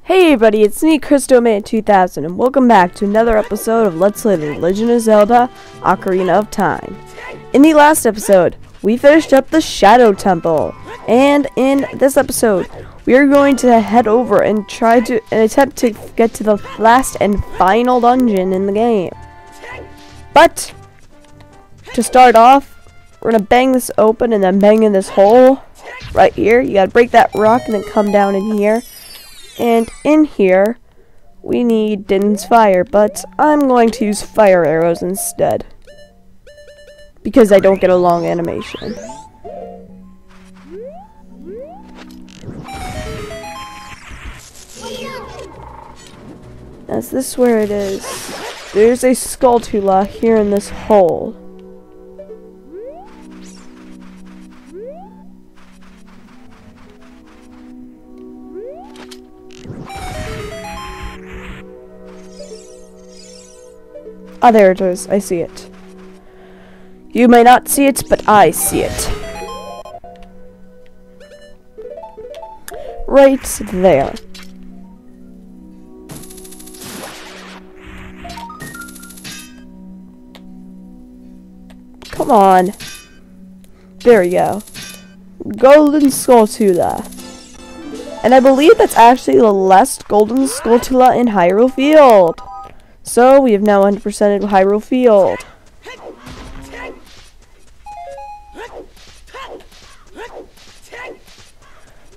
Hey everybody, it's me, ChrisDomain2000, and welcome back to another episode of Let's Play The Legend of Zelda: Ocarina of Time. In the last episode, we finished up the Shadow Temple, and in this episode, we are going to head over and attempt to get to the last and final dungeon in the game. But, to start off, we're going to bang this open and then bang in this hole right here. You gotta break that rock and then come down in here. And in here, we need Din's fire, but I'm going to use fire arrows instead, because I don't get a long animation. Is this where it is? There's a Skulltula here in this hole. Ah, there it is. I see it. You may not see it, but I see it. Right there. Come on. There we go. Golden Skulltula. And I believe that's actually the last Golden Skulltula in Hyrule Field. So, we have now 100%ed Hyrule Field.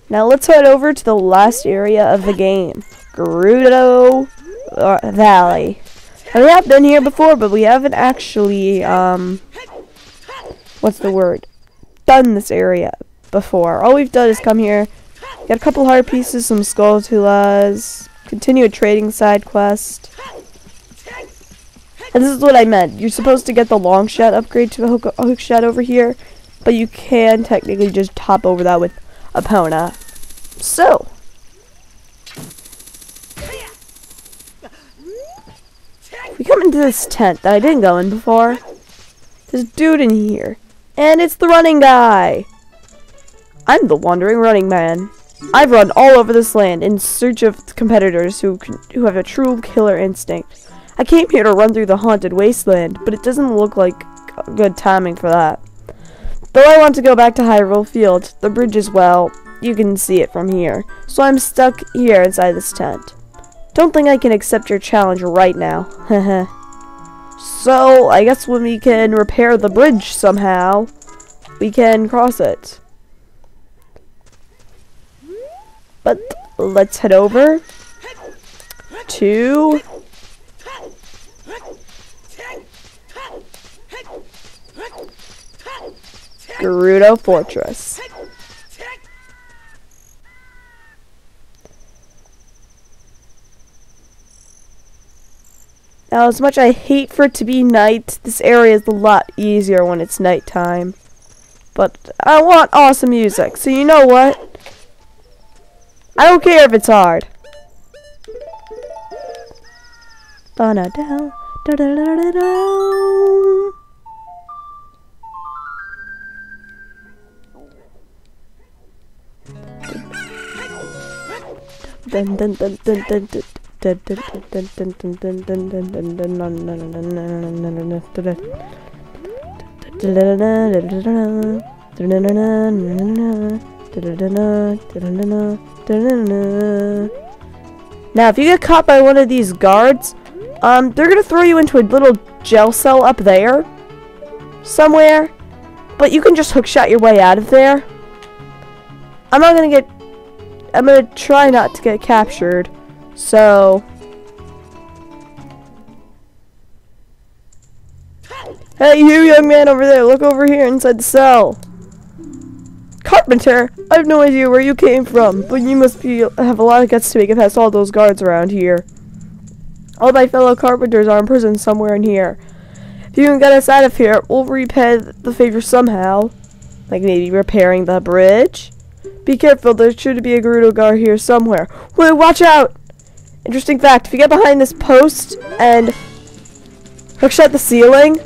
Now let's head over to the last area of the game, Gerudo Valley. And we have been here before, but we haven't actually, what's the word? Done this area before. All we've done is come here, get a couple heart pieces, some Skulltulas, continue a trading side quest. And this is what I meant. You're supposed to get the long shot upgrade to the hook shot over here, but you can technically just top over that with Epona. So, we come into this tent that I didn't go in before. There's a dude in here, and it's the running guy. I'm the wandering running man. I've run all over this land in search of competitors who have a true killer instinct. I came here to run through the haunted wasteland, but it doesn't look like good timing for that. Though I want to go back to Hyrule Field, the bridge is, well, you can see it from here, so I'm stuck here inside this tent. Don't think I can accept your challenge right now. So, I guess when we can repair the bridge somehow, we can cross it. But let's head over to Gerudo Fortress. Now, as much I hate for it to be night, this area is a lot easier when it's nighttime. But I want awesome music, so you know what? I don't care if it's hard. Ba-na-down, da-da-da-da-da. Dun dun dun dun dun dun. Now, if you get caught by one of these guards, they're gonna throw you into a little jail cell up there somewhere, but you can just hookshot your way out of there. I'm gonna try not to get captured, so. Hey, you young man over there, look over here inside the cell. Carpenter, I have no idea where you came from, but you must have a lot of guts to make it past all those guards around here. All my fellow carpenters are in prison somewhere in here. If you can get us out of here, we'll repay the favor somehow. Like maybe repairing the bridge? Be careful, there's sure to be a Gerudo guard here somewhere. Wait, watch out! Interesting fact, if you get behind this post and hookshot the ceiling,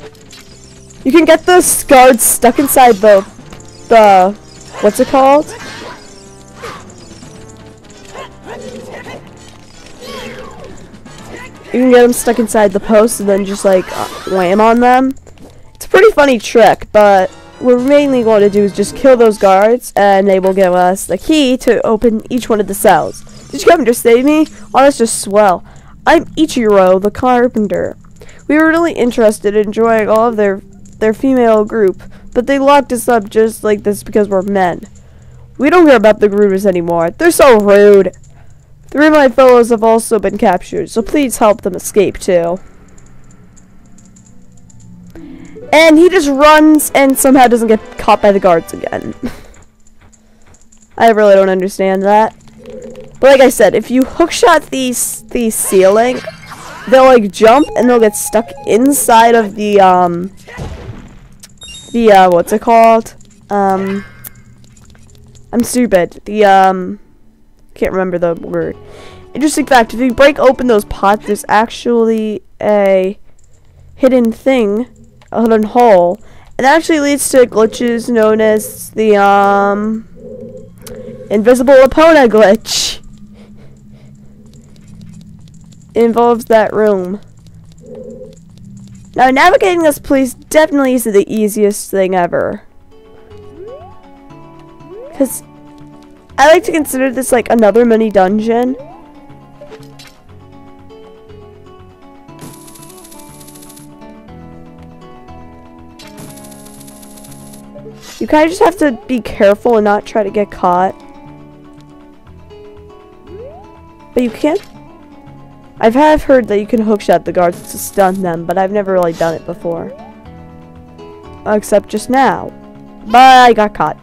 you can get the guards stuck inside the what's it called? can get them stuck inside the post and then just like wham on them. It's a pretty funny trick, but what we're mainly going to do is just kill those guards, and they will give us the key to open each one of the cells. Did you come to save me? Oh, that's just swell. I'm Ichiro, the carpenter. We were really interested in enjoying all of their female group, but they locked us up just like this because we're men. We don't care about the groomers anymore. They're so rude. 3 of my fellows have also been captured, so please help them escape too. And he just runs and somehow doesn't get caught by the guards again. I really don't understand that. But like I said, if you hookshot the ceiling, they'll like jump and they'll get stuck inside of the what's it called? I'm stupid. Can't remember the word. Interesting fact, if you break open those pots, there's actually a hidden thing, a hidden hole, and that actually leads to glitches known as the invisible opponent glitch. It involves that room. Now, navigating this place definitely isn't the easiest thing ever, because I like to consider this like another mini dungeon. You kind of just have to be careful and not try to get caught. But you can't. I have heard that you can hookshot the guards to stun them, but I've never really done it before. Except just now. But I got caught.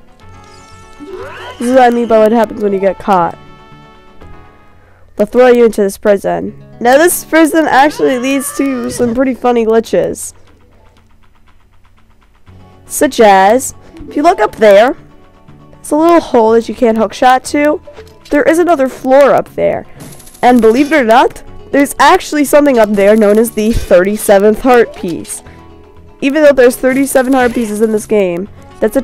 This is what I mean by what happens when you get caught. They'll throw you into this prison. Now this prison actually leads to some pretty funny glitches. Such as, if you look up there, it's a little hole that you can't hookshot to. There is another floor up there. And believe it or not, there's actually something up there known as the 37th heart piece. Even though there's 37 heart pieces in this game, that's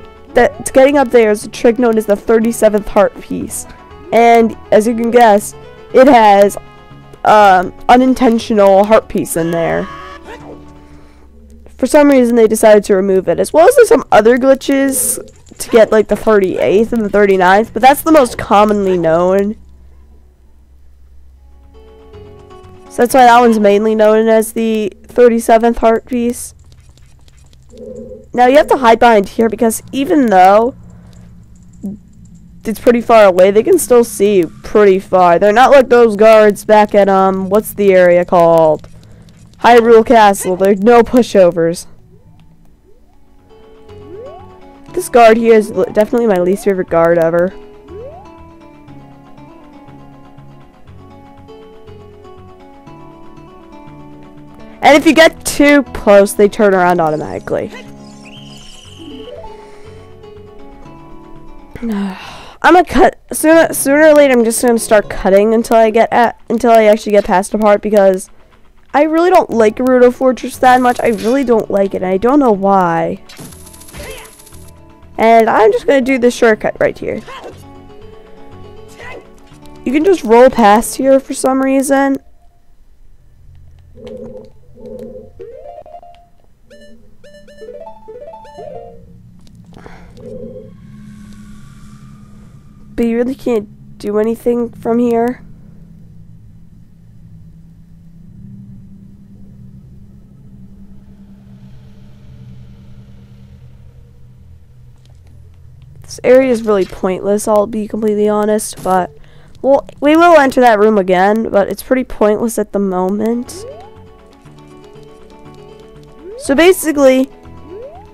getting up there is a trick known as the 37th heart piece. And as you can guess, it has unintentional heart piece in there. For some reason they decided to remove it, as well as there's some other glitches to get like the 38th and the 39th, but that's the most commonly known. So that's why that one's mainly known as the 37th heart piece. Now you have to hide behind here because even though it's pretty far away, they can still see you pretty far. They're not like those guards back at what's the area called? Hyrule Castle. There's no pushovers. This guard here is definitely my least favorite guard ever. And if you get too close, they turn around automatically. I'm gonna cut sooner or later. I'm just gonna start cutting until I actually get past the part, because I really don't like Gerudo Fortress that much. I really don't like it, and I don't know why. And I'm just gonna do this shortcut right here. You can just roll past here for some reason. But you really can't do anything from here. This area is really pointless, I'll be completely honest, but well, we will enter that room again, but it's pretty pointless at the moment. So basically,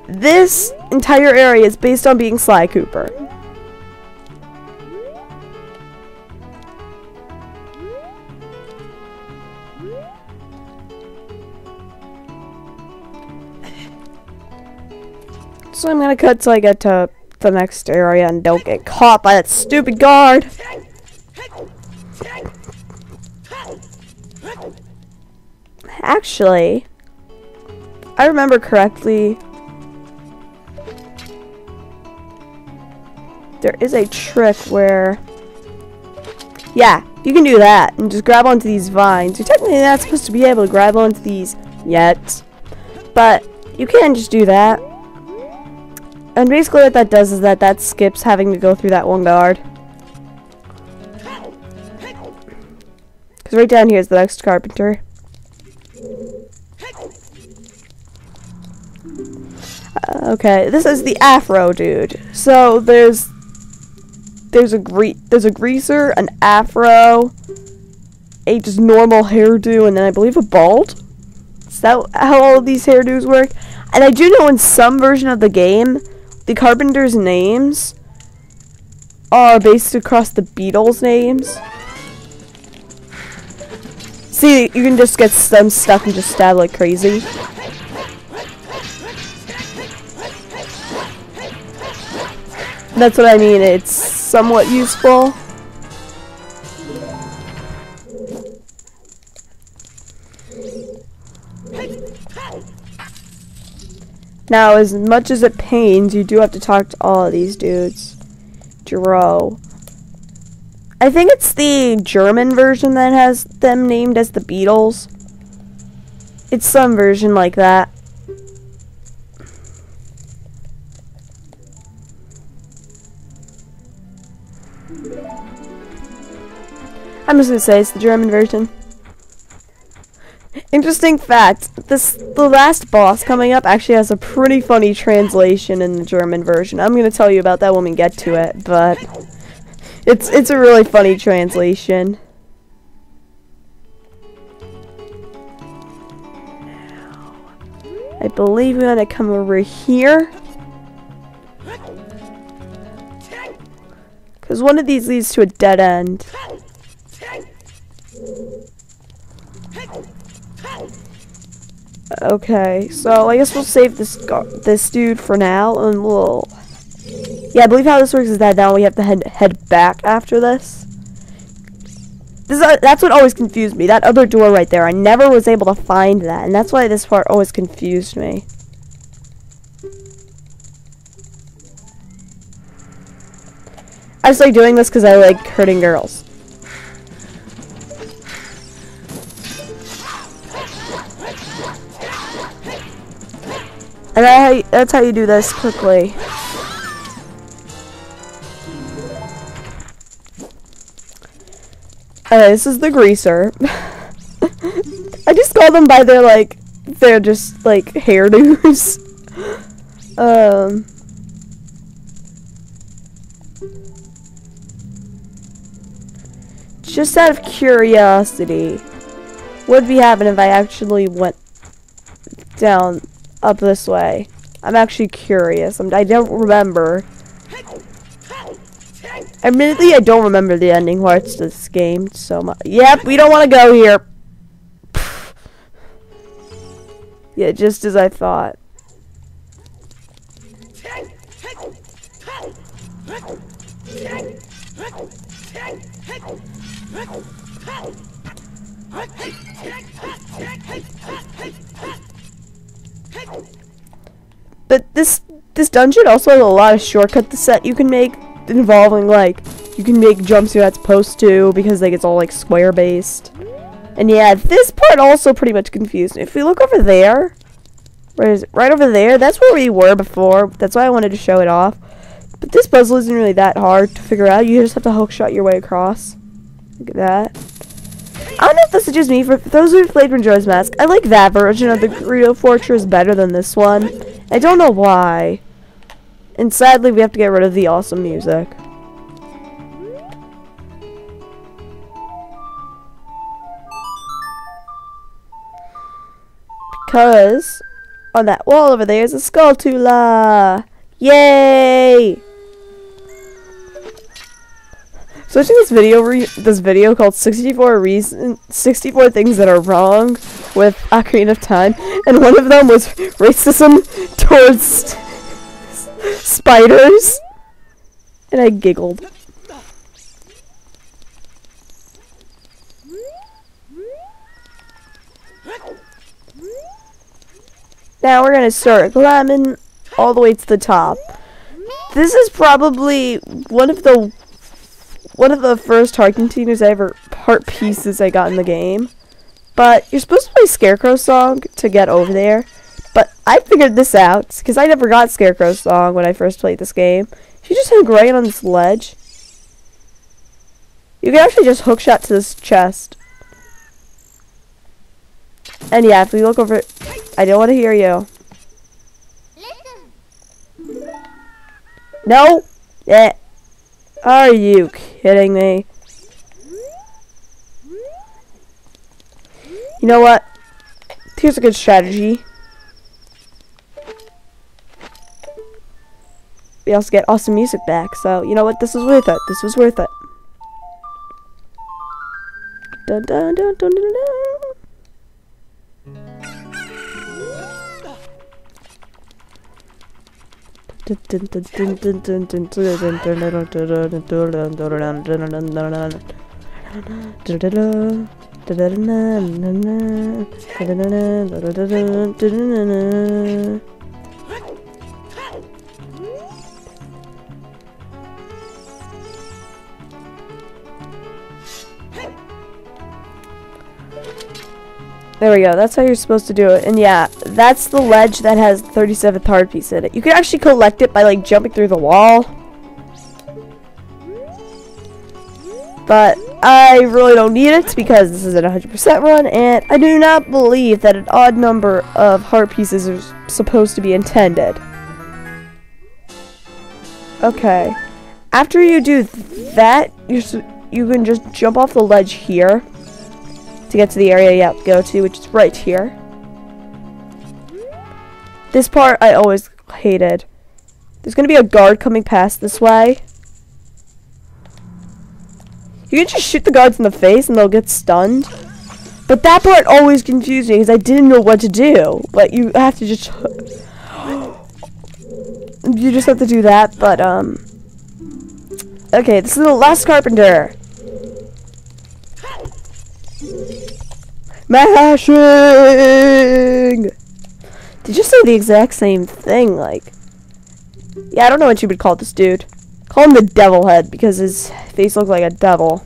this entire area is based on being Sly Cooper. So I'm gonna cut till I get to the next area and don't get caught by that stupid guard. Actually, I remember correctly, there is a trick where Yeah, you can do that and just grab onto these vines. You're technically not supposed to be able to grab onto these yet, but you can just do that. And basically what that does is that skips having to go through that one guard. Because right down here is the next carpenter. Okay, this is the afro dude. So there's a greaser, an afro, a just normal hairdo, and then I believe a bald. Is that how all of these hairdos work? And I do know in some version of the game, the carpenters' names are based across the Beatles' names. See, you can just get them stuck and just stab like crazy. That's what I mean, it's somewhat useful. Now, as much as it pains, you do have to talk to all of these dudes. Dro. I think it's the German version that has them named as the Beatles. It's some version like that. I'm just gonna say it's the German version. Interesting fact, the last boss coming up actually has a pretty funny translation in the German version. I'm gonna tell you about that when we get to it, but it's a really funny translation. Now, I believe we're gonna come over here. Because one of these leads to a dead end. Okay, so I guess we'll save this dude for now, and we'll... Yeah, I believe how this works is that now we have to head back after this. That's what always confused me. That other door right there, I never was able to find that, and that's why this part always confused me. I just like doing this because I like hurting girls. And that's how you do this quickly. This is the greaser. I just call them by they're just like hairdos. Just out of curiosity, what would be happening if I actually went down up this way? I'm actually curious. I don't remember. Admittedly, I don't remember the ending parts to this game so much. Yep, we don't want to go here. Yeah, just as I thought. But this dungeon also has a lot of shortcuts that you can make involving you can make jumps you're not supposed to because it's all square based. And yeah, this part also pretty much confused me. If we look over there, where is it? Right over there, that's where we were before. That's why I wanted to show it off. But this puzzle isn't really that hard to figure out. You just have to hookshot your way across. Look at that. I don't know if this is just me. For those who've played Majora's Mask, I like that version of the Gerudo Fortress better than this one. I don't know why. And sadly, we have to get rid of the awesome music. Because on that wall over there is a Skulltula. Yay! So watching this video called 64 Things That Are Wrong with Ocarina of Time, and one of them was racism towards spiders, and I giggled. Now we're gonna start climbing all the way to the top. This is probably one of the one of the first heart containers heart pieces I got in the game. But you're supposed to play Scarecrow's song to get over there. But I figured this out, because I never got Scarecrow's song when I first played this game. If you just hang right on this ledge, you can actually just hookshot to this chest. And yeah, if we look over, I don't want to hear you. No? Yeah. Are you kidding me? You know what? Here's a good strategy. We also get awesome music back, so you know what? This was worth it. This was worth it. Dun dun dun dun dun dun. There we go, that's how you're supposed to do it. And yeah, that's the ledge that has 37th heart piece in it. You can actually collect it by like jumping through the wall. But I really don't need it because this is an 100% run, and I do not believe that an odd number of heart pieces are supposed to be intended. Okay. After you do that, you can just jump off the ledge here to get to the area you have to go to, which is right here. This part I always hated. There's gonna be a guard coming past this way. You can just shoot the guards in the face and they'll get stunned. But that part always confused me because I didn't know what to do. But you have to just you just have to do that, but okay, this is the last carpenter. Mashing! Did you say the exact same thing? Like, yeah, I don't know what you would call this dude. Call him the devil head because his face looks like a devil.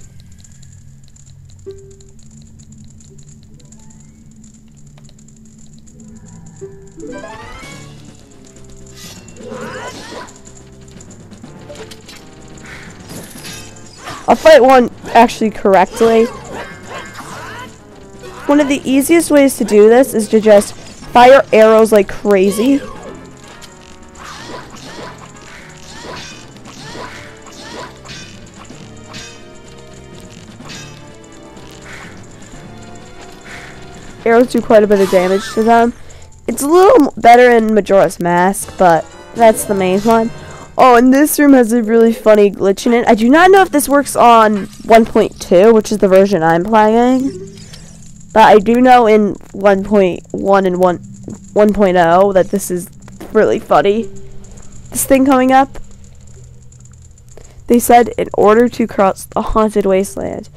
I'll fight one actually correctly. One of the easiest ways to do this is to just fire arrows like crazy. Arrows do quite a bit of damage to them. It's a little better in Majora's Mask, but that's the main one. Oh, and this room has a really funny glitch in it. I do not know if this works on 1.2, which is the version I'm playing. But I do know in 1.1 and 1.0 that this is really funny. This thing coming up. They said in order to cross the haunted wasteland,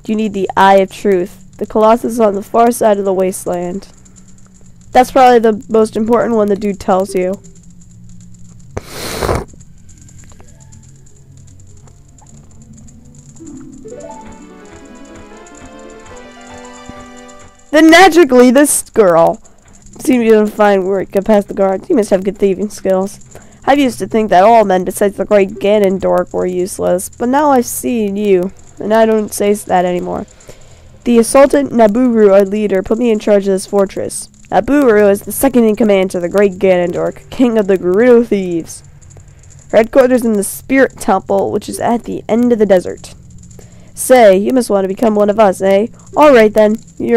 you need the Eye of Truth. The Colossus is on the far side of the wasteland. That's probably the most important one the dude tells you. Then magically, this girl seemed to find where it could pass the guards. You must have good thieving skills. I used to think that all men besides the great Ganondorf were useless, but now I've seen you, and I don't say that anymore. The Assaultant Nabooru, our leader, put me in charge of this fortress. Nabooru is the second in command to the great Ganondorf, king of the Gerudo thieves. Her headquarters in the Spirit Temple, which is at the end of the desert. Say, you must want to become one of us, eh? Alright then, you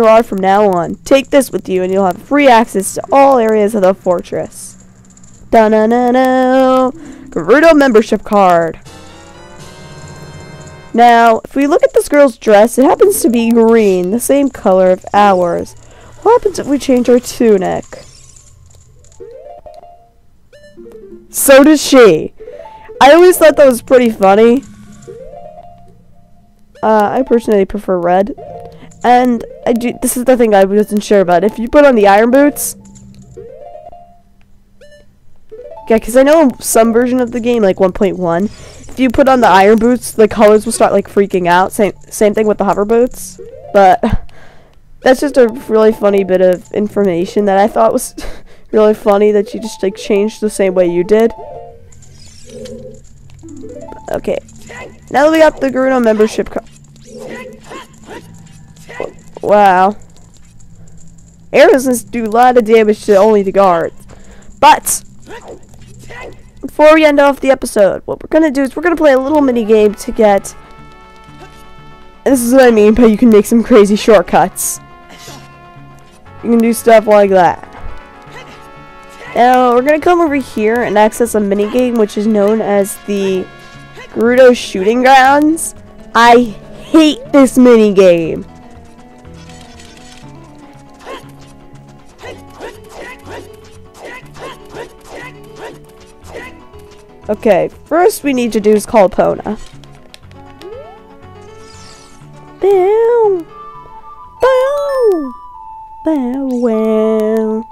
are from now on. Take this with you and you'll have free access to all areas of the fortress. Da-na-na-na! Gerudo membership card. Now, if we look at this girl's dress, it happens to be green, the same color of ours. What happens if we change our tunic? So does she. I always thought that was pretty funny. I personally prefer red. And this is the thing I wasn't sure about. If you put on the iron boots... Yeah, because I know in some version of the game, like 1.1, if you put on the iron boots, the colors will start like freaking out. Same thing with the hover boots. But that's just a really funny bit of information that I thought was really funny that you just like changed the same way you did. Okay, now that we got the Ocarina membership card. Wow. Air doesn't do a lot of damage to only the guards. But before we end off the episode, what we're gonna do is we're gonna play a little mini game to get. This is what I mean by you can make some crazy shortcuts. You can do stuff like that. Now we're gonna come over here and access a mini game which is known as the Gerudo Shooting Grounds. I hate this mini game. Okay, first we need to do is call Epona. Bow, bow, bow, wow.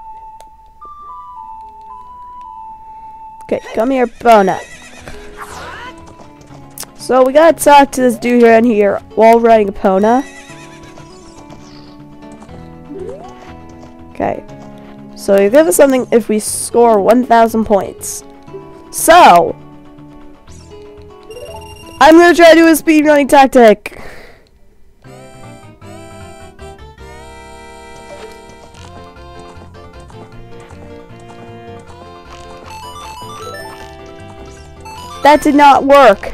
Okay, come here, Epona. So we gotta talk to this dude around here while riding Epona. Okay, so you give us something if we score 1,000 points. So I'm gonna try to do a speedrunning tactic. That did not work.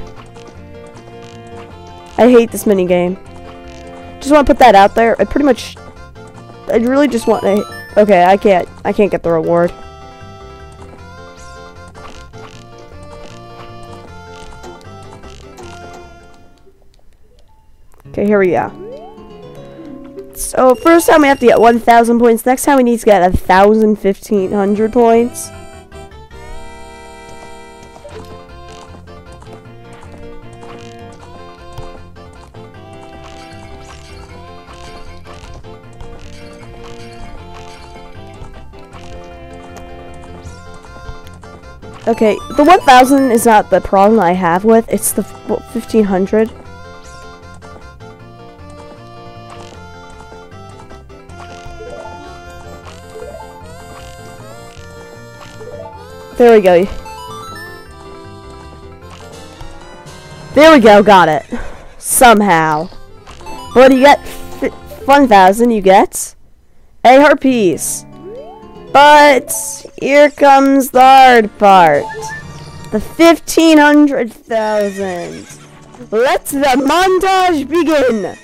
I hate this mini game. Just want to put that out there. I really just want to. Okay, I can't get the reward. Okay, here we go. So first time we have to get 1,000 points. Next time we need to get 1,000, 1,500 points. Okay, the 1,000 is not the problem I have with. It's the 1,500. There we go. There we go, got it. Somehow. What do you get? 1,000 you get a harpies. But here comes the hard part. The 1,500,000. Let the montage begin.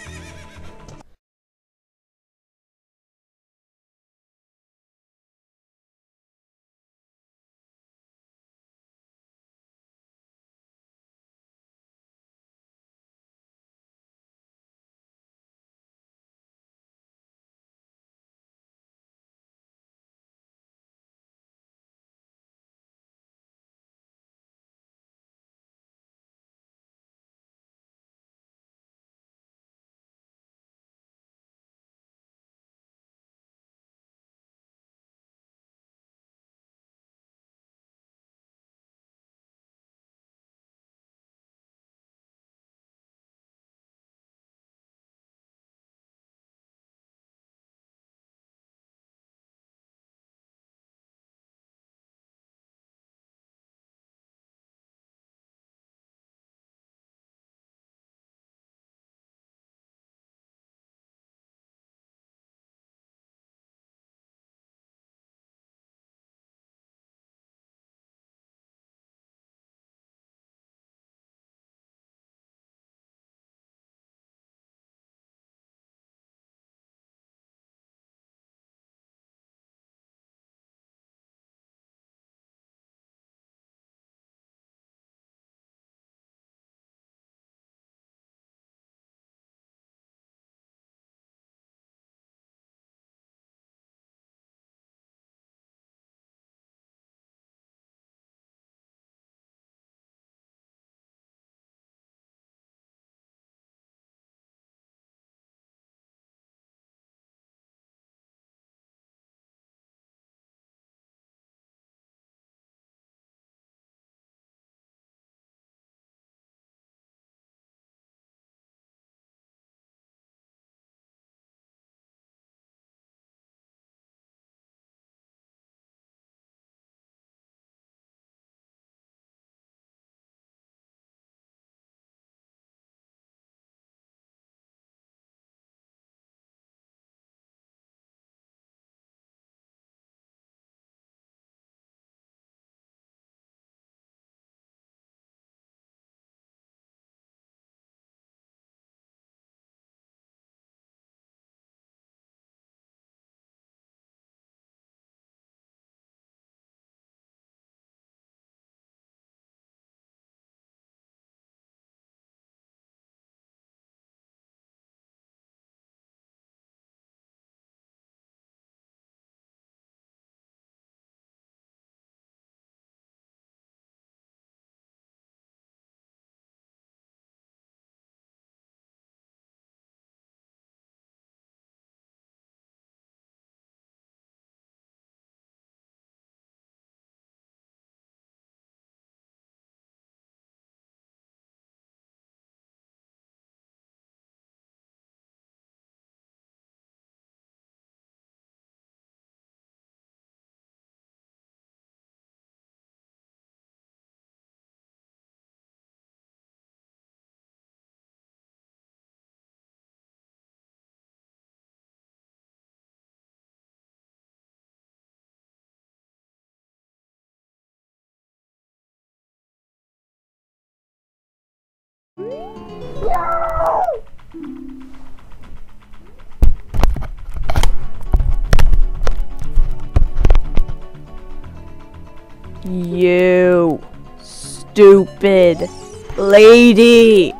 You stupid lady!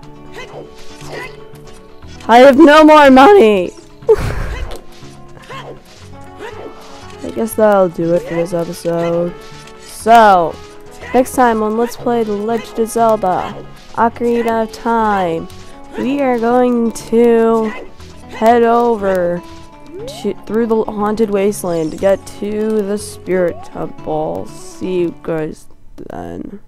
I have no more money! I guess that'll do it for this episode. So, next time on Let's Play The Legend of Zelda Ocarina of Time, we are going to head over through the haunted wasteland to get to the spirit temple. See you guys then.